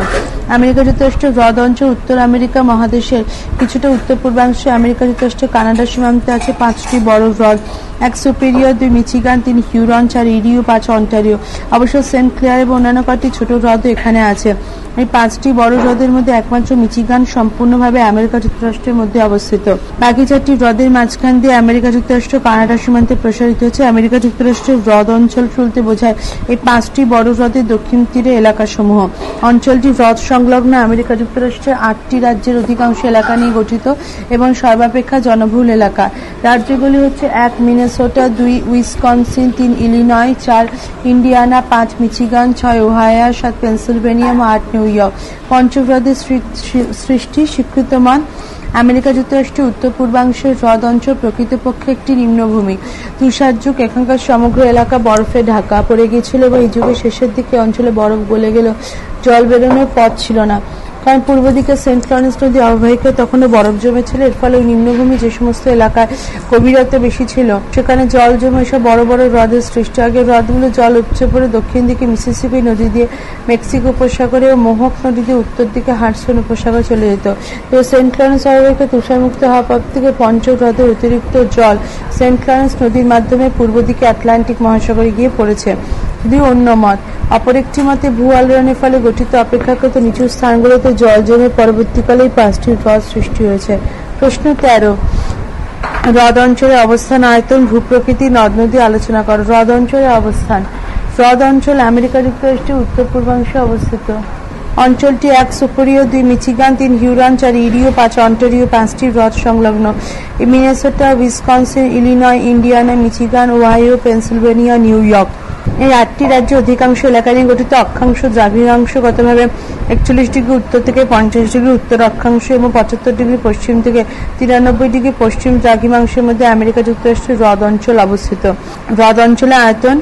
Speaker 2: আমেরিকা যুক্তরাষ্ট্রের হ্রদ অঞ্চল উত্তর আমেরিকা মহাদেশের কিছুটা উত্তর পূর্বাংশে আমেরিকা যুক্তরাষ্ট্রের কানাডা সীমান্তে আছে 5টি বড় হ্রদ, 1 সুপিরিয়র, 2 মিচিগান, 3 হিউরন, 4 ইরিও, 5 অন্টারিও। অবশ্য সেন্ট ক্লেয়ার এবং অন্যান্য কয়েকটি ছোট হ্রদও এখানে আছে। এই 5টি বড় হ্রদের মধ্যে একমাত্র মিচিগান সম্পূর্ণভাবে আমেরিকা যুক্তরাষ্ট্রের মধ্যে অবস্থিত। বাকি 4টি হ্রদের মাঝখান দিয়ে আমেরিকা যুক্তরাষ্ট্র কানাডা সীমান্তে প্রসারিত হচ্ছে। আমেরিকা যুক্তরাষ্ট্রের হ্রদ অঞ্চল বলতে বোঝায় এই 5টি বড় হ্রদের দক্ষিণ তীরে এলাকাসমূহ। অঞ্চলটি হ্রদ সংলগ্ন আমেরিকা যুক্তরাষ্ট্রের 8টি রাজ্যের অধিকাংশ এলাকা নিয়ে গঠিত এবং সর্বাপেক্ষা জনবহুল এলাকা। রাজ্যগুলি হচ্ছে 1 Minnesota, 2 Wisconsin, 3 Illinois, 4 Indiana, 5 Michigan, 6 Ohio, 7 Pennsylvania, 8 New York. পঞ্চহ্রদের সৃষ্টি স্বীকৃতমান আমেরিকা যুক্তরাষ্ট্রের উত্তর পূর্বাংশের হ্রদ অঞ্চল প্রকৃতপক্ষে একটি নিম্নভূমি। তুষার যুগ, এখানকার সমগ্র এলাকা বরফে ঢাকা পড়ে গিয়েছিল এবং এই যুগের শেষের দিকে অঞ্চলে বরফ গলে গেল, জল বেরোনোর পথ ছিল না, কারণ পূর্ব দিকে সেন্ট লরেন্স নদী অববাহিকায় তখনও বরফ জমেছিল। এর ফলে ওই নিম্নভূমি যে সমস্ত এলাকায় গভীরতা বেশি ছিল সেখানে জল জমে এসব বড় বড় হ্রদের সৃষ্টি। আগে হ্রদগুলো জল উপচে পড়ে দক্ষিণ দিকে মিসিসিপি নদী দিয়ে মেক্সিকো উপসাগরে ও মোহক নদী দিয়ে উত্তর দিকে হাডসন উপসাগরে চলে যেত। তো সেন্ট লরেন্স অববাহিকায় তুষারমুক্ত হওয়ার পর থেকে পঞ্চহ্রদের অতিরিক্ত জল সেন্ট লরেন্স নদীর মাধ্যমে পূর্ব দিকে আটলান্টিক মহাসাগরে গিয়ে পড়েছে। যদিও অন্য মত, অপর একটি মতে ভূ আলোড়নের ফলে গঠিত অপেক্ষাকৃত নিচু স্থানগুলোতে জল জমে পরবর্তীকালে 5টি হ্রদ সৃষ্টি হয়েছে। প্রশ্ন 13, হ্রদ অঞ্চলের অবস্থান, আয়তন, ভূপ্রকৃতি, নদ নদী আলোচনা করো। হ্রদ অঞ্চলের অবস্থান। হ্রদ অঞ্চল আমেরিকা যুক্তরাষ্ট্রের উত্তর পূর্বাংশে অবস্থিত। অঞ্চলটি 1 সুপিরিয়র, 2 মিচিগান, 3 হিউরন, 4 ইরিও, 5 অন্টারিও, 5টি হ্রদ সংলগ্ন। Minnesota, Wisconsin, Illinois, Indiana, Michigan, Ohio, Pennsylvania, new York. এই 8টি রাজ্য অধিকাংশ এলাকা নিয়ে গঠিত। অক্ষাংশ দ্রাঘিমাংশগতভাবে 41 ডিগ্রি উত্তর থেকে 50 ডিগ্রি উত্তর অক্ষাংশ এবং 75 ডিগ্রি পশ্চিম থেকে 93 ডিগ্রি পশ্চিম দ্রাঘিমাংশের মধ্যে আমেরিকা যুক্তরাষ্ট্রের হ্রদ অঞ্চল অবস্থিত। হ্রদ অঞ্চলের আয়তন।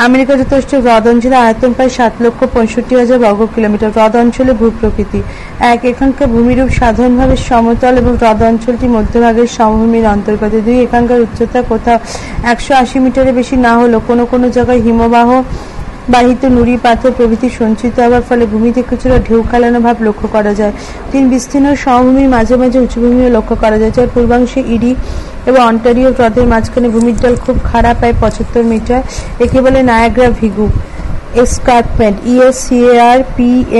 Speaker 2: আমেরিকা যুক্তরাষ্ট্রের হ্রদ অঞ্চলের আয়তন প্রায় 7,65,000 বর্গ কিলোমিটার। হ্রদ অঞ্চলের ভূপ্রকৃতি। 1, এখানকার ভূমিরূপ সাধারণভাবে সমতল এবং হ্রদ অঞ্চলটি মধ্যভাগের সমভূমির অন্তর্গত। 2, এখানকার উচ্চতা কোথাও 180 মিটারের বেশি না হলেও কোনো কোনো জায়গায় হিমবাহ বাহিত নুড়ি পাথর প্রভৃতি সঞ্চিত হওয়ার ফলে ভূমিতে কিছুটা ঢেউ খেলানো ভাব লক্ষ্য করা যায়। 3, বিস্তীর্ণ সমভূমির মাঝে মাঝে উঁচুভূমিও লক্ষ্য করা যায়। 4, পূর্বাংশে ইরি এবং অন্টারিও হ্রদের মাঝখানে ভূমির ঢাল খুব খাড়া, প্রায় 75 মিটার। একে বলে নায়াগ্রা ভিগু এসকার্পমেন্ট, ESCARPMENT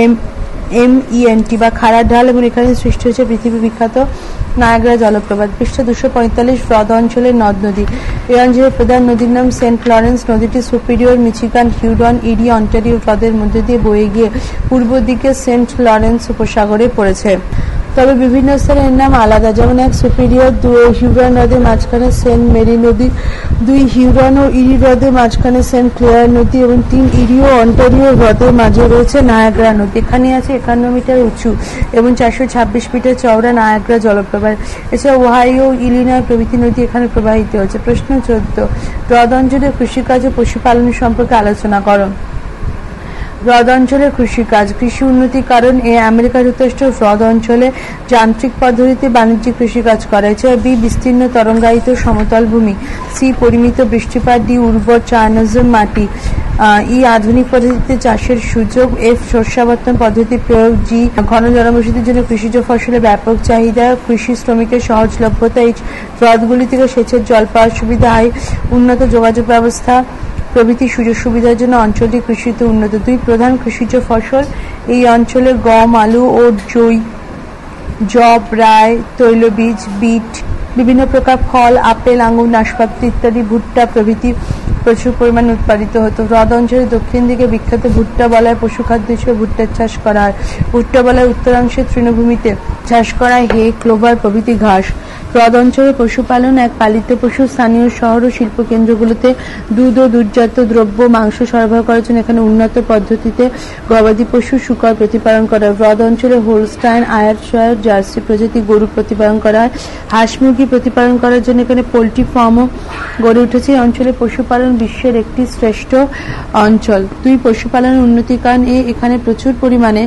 Speaker 2: বা খাড়া ঢাল, এবং এখানে সৃষ্টি হয়েছে পৃথিবী বিখ্যাত নায়াগ্রা জলপ্রপাত। পৃষ্ঠা 245, হ্রদ অঞ্চলের নদ নদী। এই অঞ্চলের প্রধান নদীর নাম সেন্ট লরেন্স। নদীটি সুপিরিয়র, মিচিগান, হিউরন, ইরি, অন্টারিও হ্রদের মধ্যে দিয়ে বয়ে গিয়ে পূর্ব দিকে সেন্ট লরেন্স উপসাগরে পড়েছে। তবে বিভিন্ন স্থানে এর নাম আলাদা, যেমন 1 সুপিরিয়র, 2 হিউরন হ্রদের মাঝখানে সেন্ট মেরি নদী, 2 হিউরন ও ইরি হ্রদের মাঝখানে সেন্ট ক্লেয়ার নদী এবং 3 ইরিও অন্টারিও হ্রদের মাঝে রয়েছে নায়াগ্রা নদী। এখানে আছে 51 মিটার উঁচু এবং 426 মিটার চওড়া নায়াগ্রা জলপ্রপাত। এছাড়া ওহাইও, ইলিনয় প্রভৃতি নদী এখানে প্রবাহিত হচ্ছে। প্রশ্ন 14, হ্রদ অঞ্চলের কৃষিকাজ ও পশুপালন সম্পর্কে আলোচনা করো। হ্রদ অঞ্চলের কৃষিকাজ। কৃষি উন্নতির কারণ এ, আমেরিকা যুক্তরাষ্ট্রের হ্রদ অঞ্চলে যান্ত্রিক পদ্ধতিতে বাণিজ্যিক কৃষিকাজ করা। এছাড়া বি, বিস্তীর্ণ তরঙ্গায়িত সমতল ভূমি। সি, পরিমিত বৃষ্টিপাত। ডি, উর্বর চায়নজম মাটি। ই, আধুনিক পদ্ধতিতে চাষের সুযোগ। এফ, শস্যাবর্তন পদ্ধতি প্রয়োগ। জি, ঘন জনবসতির জন্য কৃষিজ ফসলের ব্যাপক চাহিদা। কৃষি শ্রমিকের সহজলভ্যতা। এইচ, হ্রদগুলি থেকে সেচের জল পাওয়ার সুবিধা। আই, উন্নত যোগাযোগ ব্যবস্থা প্রভৃতি সুযোগ সুবিধার জন্য অঞ্চলটি কৃষিতে উন্নত। 2, প্রধান কৃষিজ ফসল এই অঞ্চলে গম, আলু, ওট, যব, রায়, তৈলবীজ, বিট, বিভিন্ন প্রকার ফল, আপেল, আঙুর, নাশপাতি ইত্যাদি, ভুট্টা প্রভৃতি প্রচুর পরিমাণে উৎপাদিত হতো। হ্রদ অঞ্চলের দক্ষিণ দিকে বিখ্যাত ভুট্টা বলায় পশুখাদ্য হিসেবে ভুট্টার চাষ করা হয়। ভুট্টা বলায় উত্তরাংশের তৃণভূমিতে চাষ করা হয় হে, ক্লোভার প্রভৃতি ঘাস। হ্রদ অঞ্চলে পশুপালন। 1, পালিত পশু। স্থানীয় শহর ও শিল্প কেন্দ্রগুলোতে দুধ ও দুধজাত দ্রব্য, মাংস সরবরাহ করার জন্য এখানে উন্নত পদ্ধতিতে গবাদি পশু শূকর প্রতিপালন করা হয়। হ্রদ অঞ্চলে হোলস্টাইন, আয়ারশায়ার, জার্সি প্রজাতি গরু প্রতিপালন করা হয়। হাঁস মুরগি প্রতিপালন করার জন্য এখানে পোল্ট্রি ফার্মও গড়ে উঠেছে। এই অঞ্চলে পশুপালন বিশ্বের একটি শ্রেষ্ঠ অঞ্চল। 2, পশুপালনের উন্নতির কারণ এখানে প্রচুর পরিমাণে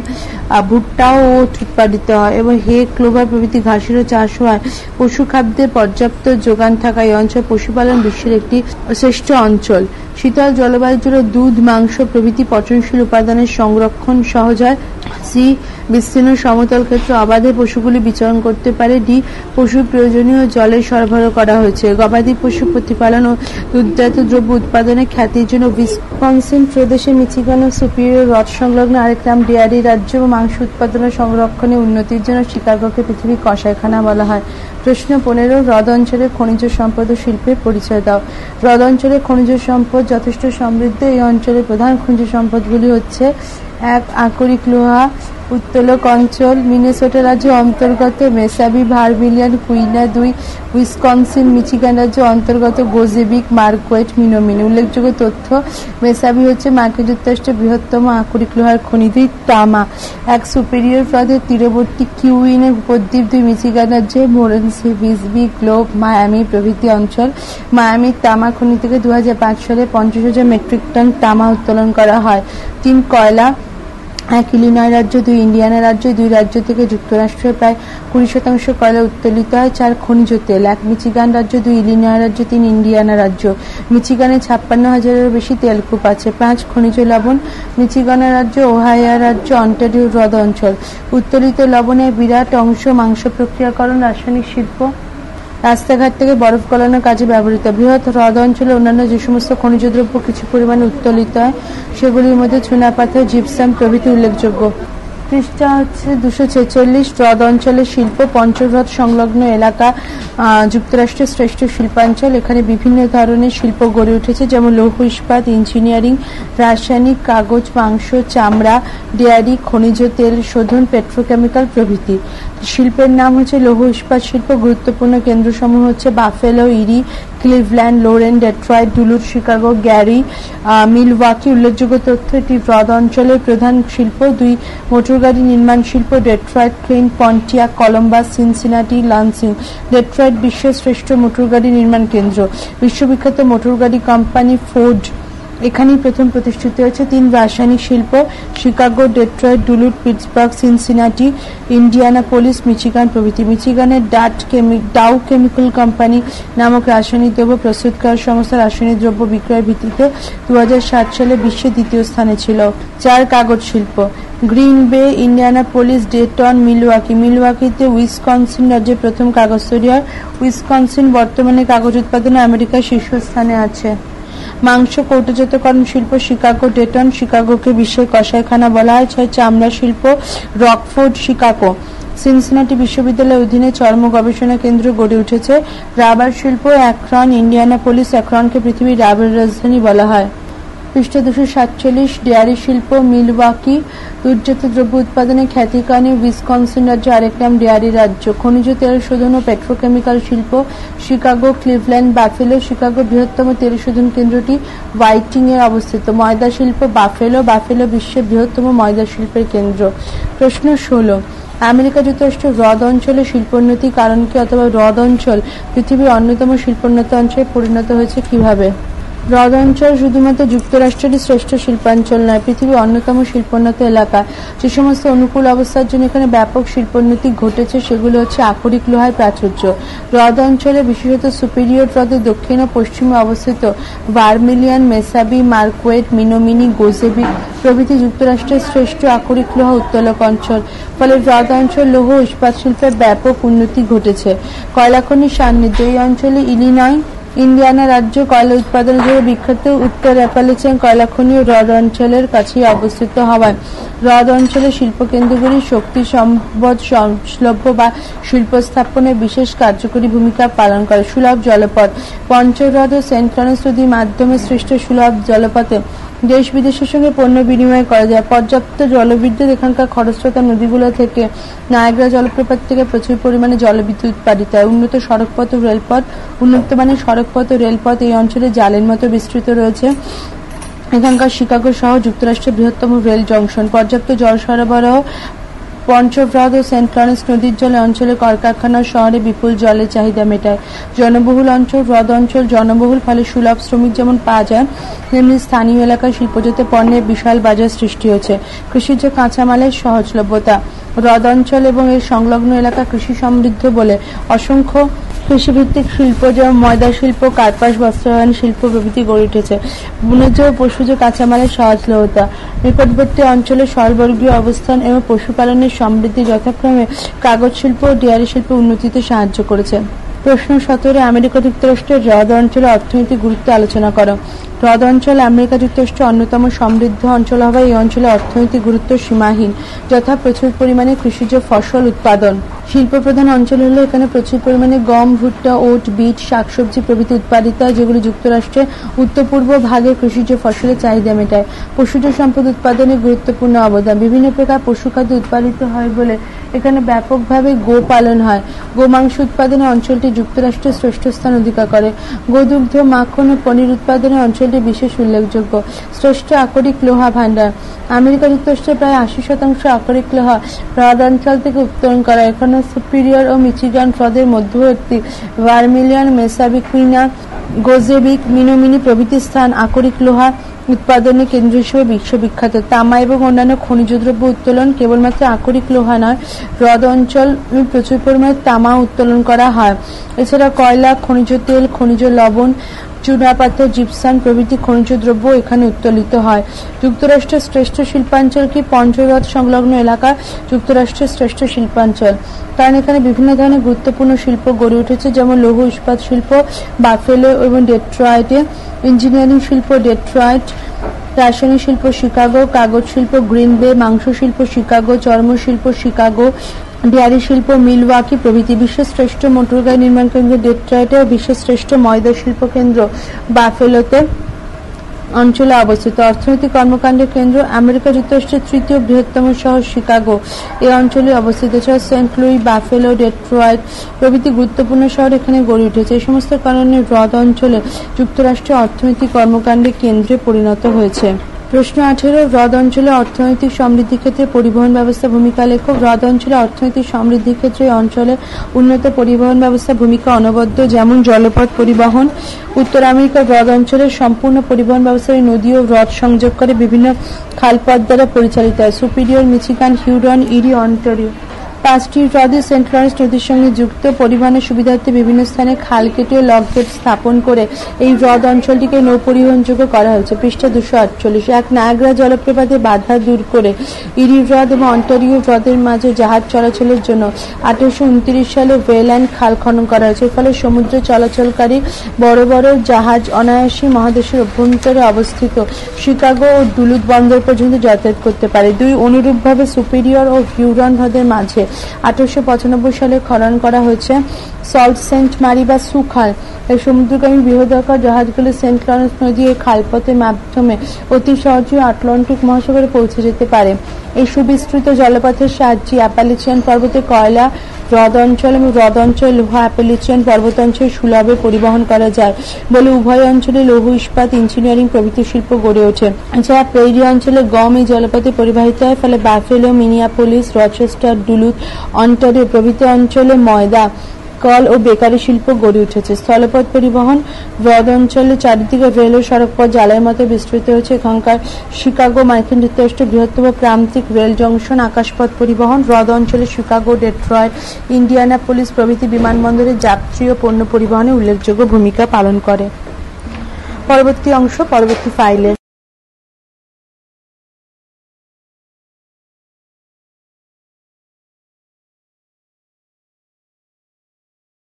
Speaker 2: ভুট্টা ও ওট উৎপাদিত হয় এবং হে, ক্লোভার প্রভৃতি ঘাসেরও চাষ হয়। পশু খাদ্যের পর্যাপ্ত যোগান থাকা এই অঞ্চল পশুপালন বিশ্বের একটি শ্রেষ্ঠ অঞ্চল। শীতল জলবায়ুর জন্য দুধ, মাংস প্রভৃতি পচনশীল উপাদানের সংরক্ষণ সহজ হয়। সি, বিস্তীর্ণ সমতল ক্ষেত্রে অবাধে পশুগুলি বিচরণ করতে পারে। ডি, পশুর প্রয়োজনীয় জলের সরবরাহ করা হয়েছে। গবাদি পশু প্রতিপালন ও দুধজাত দ্রব্য উৎপাদনে খ্যাতির জন্য উইসকনসিন প্রদেশে মিচিগান ও সুপিরিয়র হ্রদ সংলগ্ন আরেক নাম ডেয়ারি রাজ্য ও মাংস উৎপাদন ও সংরক্ষণে উন্নতির জন্য শিকাগোকে পৃথিবীর কসাইখানা বলা হয়। প্রশ্ন 15, হ্রদ অঞ্চলের খনিজ সম্পদ ও শিল্পের পরিচয় দাও। হ্রদ অঞ্চলের খনিজ সম্পদ যথেষ্ট সমৃদ্ধ। এই অঞ্চলের প্রধান খনিজ সম্পদগুলি হচ্ছে: 1, আকরিক লোহা। উত্তোলক অঞ্চল: মিনেসোটা রাজ্য অন্তর্গত মেসাবি, ভারমিলিয়ান, কুইনা। 2, উইসকনসিন মিচিগান রাজ্য অন্তর্গত গোজেবিক, মার্কোয়েট, মিনোমিনি। উল্লেখযোগ্য তথ্য: মেসাবি হচ্ছে মার্কিন যুক্তরাষ্ট্রের বৃহত্তম আকরিক লোহার খনি। 2, তামা। 1, সুপিরিয়র হ্রদের তীরবর্তী কিউইনের উপদ্বীপ। 2, মিচিগান রাজ্যে মোরেনসি, বিসবি, গ্লোব, মায়ামি প্রভৃতি অঞ্চল। মায়ামির তামা খনি থেকে 2005 সালে 50,000 মেট্রিক টন তামা উত্তোলন করা হয়। 3, কয়লা। 1, ইলিনয় রাজ্য। 2, ইন্ডিয়ানা রাজ্য। 2 রাজ্য থেকে যুক্তরাষ্ট্রের প্রায় 20% কয়লা উত্তোলিত হয়। 4, খনিজ তেল। 1, মিচিগান রাজ্য। 2, ইলিনয় রাজ্য। 3, ইন্ডিয়ানা রাজ্য। মিচিগানে 56,000-এরও বেশি তেলকূপ আছে। 5, খনিজ লবণ। মিচিগান রাজ্য, ওহাইও রাজ্য, অন্টারিও হ্রদ অঞ্চল। উত্তোলিত লবণের বিরাট অংশ মাংস প্রক্রিয়াকরণ, রাসায়নিক শিল্প, রাস্তাঘাট থেকে বরফ গলানোর কাজে ব্যবহৃত। বৃহৎ হ্রদ অঞ্চলে অন্যান্য যে সমস্ত খনিজ দ্রব্য কিছু পরিমাণে উত্তোলিত হয় সেগুলির মধ্যে চুনাপাথর, জিপসাম প্রভৃতি উল্লেখযোগ্য। পৃষ্ঠা হচ্ছে 246। হ্রদ অঞ্চলের শিল্প। পঞ্চহ্রদ সংলগ্ন এলাকা যুক্তরাষ্ট্রের শ্রেষ্ঠ শিল্পাঞ্চল। এখানে বিভিন্ন ধরনের শিল্প গড়ে উঠেছে, যেমন লৌহ ইস্পাত, ইঞ্জিনিয়ারিং, রাসায়নিক, কাগজ, মাংস, চামড়া, ডেয়ারি, খনিজ তেল শোধন, পেট্রোকেমিক্যাল প্রভৃতি। শিল্পের নাম হচ্ছে লৌহ ইস্পাত শিল্প। গুরুত্বপূর্ণ কেন্দ্রসমূহ হচ্ছে Buffalo, Erie, Cleveland, Lorain, Detroit, Duluth, Chicago, Gary, Milwaukee. উল্লেখযোগ্য তথ্য: এটি হ্রদ অঞ্চলের প্রধান শিল্প। 2, মোটরগাড়ি নির্মাণ শিল্প। Detroit, Crane, Pontiac, Columbus, Cincinnati, Lansing. Detroit বিশ্বের শ্রেষ্ঠ মোটরগাড়ি নির্মাণ কেন্দ্র। বিশ্ববিখ্যাত মোটরগাড়ি কোম্পানি ফোর্ড এখানেই প্রথম প্রতিষ্ঠিত হয়েছে। 3, রাসায়নিক শিল্প। Chicago, Detroit, Duluth, Pittsburgh, Cincinnati, Indianapolis, Michigan প্রভৃতি। মিচিগানের ডাউ কেমিক্যাল কোম্পানি নামক রাসায়নিক দ্রব্য প্রস্তুতকারক সংস্থা রাসায়নিক দ্রব্য বিক্রয়ের ভিত্তিতে 2007 সালে বিশ্বের দ্বিতীয় স্থানে ছিল। 4, কাগজ শিল্প। গ্রিন বে, ইন্ডিয়ানাপোলিস, ডেটন, মিলওয়াকি। মিলওয়াকিতে উইসকনসিন রাজ্যের প্রথম কাগজ তৈরি হয়। উইসকনসিন বর্তমানে কাগজ উৎপাদনে আমেরিকার শীর্ষস্থানে আছে। মাংস কৌটোজাতকরণ শিল্প। Chicago, Dayton. শিকাগোকে বিশ্বের কসাইখানা বলা হয়। 6, চামড়া শিল্প। Rockford, Chicago. সিনসিনাটি বিশ্ববিদ্যালয়ের অধীনে চর্ম গবেষণা কেন্দ্র গড়ে উঠেছে। রাবার শিল্প। Akron, Indianapolis. অ্যাক্রনকে পৃথিবীর রাবার রাজধানী বলা হয়। পৃষ্ঠা 247। ডেয়ারি শিল্প। মিলওয়াকি দুধজাত দ্রব্য উৎপাদনে খ্যাতিকারী। উইসকনসিন রাজ্য আরেক নাম ডেয়ারি রাজ্য। খনিজ তেল শোধন ও পেট্রোকেমিক্যাল শিল্প। Chicago, Cleveland, buffalo. শিকাগো বৃহত্তম তেল শোধন কেন্দ্রটি হোয়াইটিং এ অবস্থিত। ময়দা শিল্প। বাফেলো। বাফেলো বিশ্বের বৃহত্তম ময়দা শিল্পের কেন্দ্র। প্রশ্ন 16, আমেরিকা যুক্তরাষ্ট্র হ্রদ অঞ্চলে শিল্পোন্নতির কারণ কি, অথবা হ্রদ অঞ্চল পৃথিবীর অন্যতম শিল্পোন্নত অঞ্চলে পরিণত হয়েছে কিভাবে? হ্রদ অঞ্চল শুধুমাত্র যুক্তরাষ্ট্রেরই শ্রেষ্ঠ শিল্পাঞ্চল নয়, পৃথিবীর অন্যতম শিল্পোন্নত এলাকা। যে সমস্ত অনুকূল অবস্থার জন্য এখানে ব্যাপক শিল্পোন্নতি ঘটেছে সেগুলো হচ্ছে আকরিক লোহার প্রাচুর্য। হ্রদ অঞ্চলে বিশেষত সুপিরিয়র হ্রদের দক্ষিণ ও পশ্চিমে অবস্থিত ভারমিলিয়ান, মেসাবি, মার্কোয়েট, মিনোমিনি, গোজেবিক প্রভৃতি যুক্তরাষ্ট্রের শ্রেষ্ঠ আকরিক লোহা উত্তোলক অঞ্চল। ফলে হ্রদ অঞ্চল লৌহ ইস্পাত শিল্পের ব্যাপক উন্নতি ঘটেছে। কয়লাখনির সান্নিধ্য। এই অঞ্চলে ইলিনয়, ইন্ডিয়ানা রাজ্য কয়লা উৎপাদনের জন্য বিখ্যাত। উত্তর অ্যাপালেচিয়ান কয়লাখনি ও হ্রদ অঞ্চলের কাছেই অবস্থিত হওয়ায় হ্রদ অঞ্চলের শিল্পকেন্দ্রগুলি শক্তি সম্পদ সহজলভ্য বা শিল্প স্থাপনে বিশেষ কার্যকরী ভূমিকা পালন করে। সুলভ জলপথ। পঞ্চহ্রদ ও সেন্ট লরেন্স নদীর মাধ্যমে সৃষ্ট সুলভ জলপথে দেশ বিদেশের সঙ্গে পণ্য বিনিময় করা যায়। পর্যাপ্ত জলবিদ্যুৎ। এখানকার খরস্রোতা নদীগুলো থেকে নায়াগ্রা জলপ্রপাত থেকে প্রচুর পরিমাণে জলবিদ্যুৎ উৎপাদিত হয়। উন্নত সড়কপথ ও রেলপথ। উন্নত মানের সড়কপথ ও রেলপথ এই অঞ্চলে জালের মতো বিস্তৃত রয়েছে। এখানকার শিকাগো শহর যুক্তরাষ্ট্রের বৃহত্তম রেল জংশন। পর্যাপ্ত জল সরবরাহ। পঞ্চ হ্রদ ও সেন্ট লরেন্স নদীর জলে অঞ্চলে কলকারখানা শহরে বিপুল জলের চাহিদা মেটায়। জনবহুল অঞ্চল, হ্রদ অঞ্চল জনবহুল, ফলে সুলভ শ্রমিক যেমন পাওয়া যায়, তেমনি স্থানীয় এলাকায় শিল্পজাত পণ্যের বিশাল বাজার সৃষ্টি হয়েছে। কৃষিজ কাঁচামালের সহজলভ্যতা। হ্রদ অঞ্চল এবং এর সংলগ্ন এলাকা কৃষি সমৃদ্ধ বলে অসংখ্য কৃষিভিত্তিক শিল্প যেমন ময়দা শিল্প, কার্পাস, বস্ত্রায়ন শিল্প প্রভৃতি গড়ে উঠেছে। বনজ ও পশুজ কাঁচামালের সহজলভ্যতা। নিকটবর্তী অঞ্চলে স্বল্পবর্গীয় অবস্থান এবং পশুপালনের সমৃদ্ধি যথাক্রমে কাগজ শিল্প ও ডেয়ারি শিল্প উন্নতিতে সাহায্য করেছে। প্রশ্ন 17, আমেরিকা যুক্তরাষ্ট্রের হ্রদ অঞ্চলে অর্থনৈতিক গুরুত্ব আলোচনা করো। হ্রদ অঞ্চল আমেরিকা যুক্তরাষ্ট্রের অন্যতম সমৃদ্ধ অঞ্চল হওয়ায় এই অঞ্চলে অর্থনৈতিক গুরুত্ব সীমাহীন, যথা প্রচুর পরিমাণে কৃষিজ ফসল উৎপাদন। শিল্প প্রধান অঞ্চল হলে এখানে প্রচুর পরিমাণে গম, ভুট্টা, ওট, বিট, শাকসবজি প্রভৃতি উৎপাদিত হয়, যেগুলি যুক্তরাষ্ট্রের উত্তর পূর্ব ভাগে কৃষিজ ফসলের চাহিদা মেটায়। পশুজ সম্পদ উৎপাদনে গুরুত্বপূর্ণ অবদান। বিভিন্ন প্রকার পশুখাদ্য উৎপাদিত হয় বলে এখানে ব্যাপকভাবে গো পালন হয়। গোমাংস উৎপাদনে অঞ্চলটি যুক্তরাষ্ট্রের শ্রেষ্ঠ স্থান অধিকার করে। গোদুগ্ধ, মাখন ও পনির উৎপাদনে অঞ্চলটি বিশেষ উল্লেখযোগ্য। শ্রেষ্ঠ আকরিক লোহা ভাণ্ডার। আমেরিকা যুক্তরাষ্ট্রের প্রায় 80% আকরিক লোহা হ্রদ অঞ্চল থেকে উত্তোলন করা। এখানে সুপিরিয়র ও মিচিগান হ্রদের মধ্যবর্তী ভার্মিলিয়ন, মেসাবিকুইনা, গোজেবিক, মিনোমিনি প্রভৃতি স্থান আকরিক লোহা উৎপাদনের কেন্দ্র হিসেবে বিশ্ববিখ্যাত। তামা এবং অন্যান্য খনিজ দ্রব্য উত্তোলন। কেবলমাত্র আকরিক লোহা নয়, হ্রদ অঞ্চল প্রচুর পরিমাণে তামা উত্তোলন করা হয়। এছাড়া কয়লা, খনিজ তেল, খনিজ লবণ, চুনাপাথর, জিপসাম প্রভৃতি খনিজ দ্রব্য এখানে উত্তোলিত হয়। যুক্তরাষ্ট্রের শ্রেষ্ঠ শিল্পাঞ্চল কি? পঞ্চহ্রদ সংলগ্ন এলাকা যুক্তরাষ্ট্রের শ্রেষ্ঠ শিল্পাঞ্চল, কারণ এখানে বিভিন্ন ধরনের গুরুত্বপূর্ণ শিল্প গড়ে উঠেছে, যেমন লৌহ ইস্পাত শিল্প বাফেলো এবং ডেট্রয়েটে, ইঞ্জিনিয়ারিং শিল্প ডেট্রয়েট, রাসায়নিক শিল্প শিকাগো, কাগজ শিল্প গ্রিন বে, মাংস শিল্প শিকাগো, চর্ম শিল্প শিকাগো, ডেয়ারি শিল্প মিলওয়াকি প্রভৃতি। বিশ্বের শ্রেষ্ঠ মোটর গাড়ি নির্মাণ কেন্দ্র ডেট্রয়েটে ও বিশ্বের শ্রেষ্ঠ ময়দা শিল্প কেন্দ্র বাফেলোতে অঞ্চলে অবস্থিত। অর্থনৈতিক কর্মকাণ্ডের কেন্দ্র আমেরিকা যুক্তরাষ্ট্রের তৃতীয় বৃহত্তম শহর শিকাগো এই অঞ্চলে অবস্থিত। এছাড়া সেন্ট লুই, বাফেলো, ডেট্রয়েট প্রভৃতি গুরুত্বপূর্ণ শহর এখানে গড়ে উঠেছে। এই সমস্ত কারণে হ্রদ অঞ্চলে যুক্তরাষ্ট্রের অর্থনৈতিক কর্মকাণ্ডের কেন্দ্রে পরিণত হয়েছে। প্রশ্ন 18, হ্রদ অঞ্চলে অর্থনৈতিক সমৃদ্ধির ক্ষেত্রে পরিবহন ব্যবস্থা ভূমিকা লেখো। হ্রদ অঞ্চলে অর্থনৈতিক সমৃদ্ধির ক্ষেত্রে এই অঞ্চলে উন্নত পরিবহন ব্যবস্থা ভূমিকা অনবদ্য, যেমন জলপথ পরিবহন। উত্তর আমেরিকার হ্রদ অঞ্চলের সম্পূর্ণ পরিবহন ব্যবস্থা নদী ও হ্রদ সংযোগ করে বিভিন্ন খালপথ দ্বারা পরিচালিত হয়। সুপিরিয়র, মিচিগান, হিউরন, ইরি, অন্টারিও 5টি হ্রদই সেন্ট লরেন্স নদীর সঙ্গে যুক্ত। পরিবহনের সুবিধার্থে বিভিন্ন স্থানে খাল কেটে ও লক গেট স্থাপন করে এই হ্রদ অঞ্চলটিকে নৌ পরিবহনযোগ্য করা হয়েছে। পৃষ্ঠা 248। এক নায়াগ্রা জলপ্রপাতে বাধা দূর করে ইরি হ্রদ এবং অন্টারিও হ্রদের মাঝে জাহাজ চলাচলের জন্য 1829 সালে ওয়েল্যান্ড খাল খনন করা হয়েছে। ফলে সমুদ্র চলাচলকারী বড় বড় জাহাজ অনায়াসে মহাদেশের অভ্যন্তরে অবস্থিত শিকাগো ও ডুলুথ বন্দর পর্যন্ত যাতায়াত করতে পারে। দুই অনুরূপভাবে সুপিরিয়র ও হিউরন হ্রদের মাঝে 1895 সালে খনন করা হয়েছে সল্ট সেন্ট মারি বা সু খাল। এই সমুদ্রগামী বৃহদাকার জাহাজগুলি সেন্ট লরেন্স নদী এই খালপথের মাধ্যমে অতি সহজে আটলান্টিক মহাসাগরে পৌঁছে যেতে পারে। এই সুবিস্তৃত জলপথের সাহায্যে অ্যাপালিচিয়ান পর্বতে কয়লা, হ্রদ অঞ্চল এবং হ্রদ অঞ্চল লোহা অ্যাপালিচিয়ান পর্বতাঞ্চল সুলভে পরিবহন করা যায় বলে উভয় অঞ্চলে লৌহ ইস্পাত, ইঞ্জিনিয়ারিং প্রভৃতি শিল্প গড়ে ওঠে। এছাড়া প্রেরি অঞ্চলে গম এই জলপথে পরিবাহিত হয়, ফলে buffalo, Minneapolis, Rochester, Duluth, Ontario প্রভৃতি অঞ্চলে ময়দা, কল ও বেকারি শিল্প গড়ে উঠেছে। স্থলপথ পরিবহন হ্রদ অঞ্চলে চারিদিকে রেল ও সড়কপথ জালের মতো বিস্তৃত হয়েছে। এখানকার শিকাগো মার্কিন যুক্তরাষ্ট্রের বৃহত্তম প্রান্তিক রেল জংশন। আকাশপথ পরিবহন হ্রদ অঞ্চলে শিকাগো, ডেট্রয়েট, ইন্ডিয়ানাপোলিস প্রভৃতি বিমানবন্দরে যাত্রী ও পণ্য পরিবহনে উল্লেখযোগ্য ভূমিকা পালন করে। পরবর্তী অংশ পরবর্তী ফাইলে।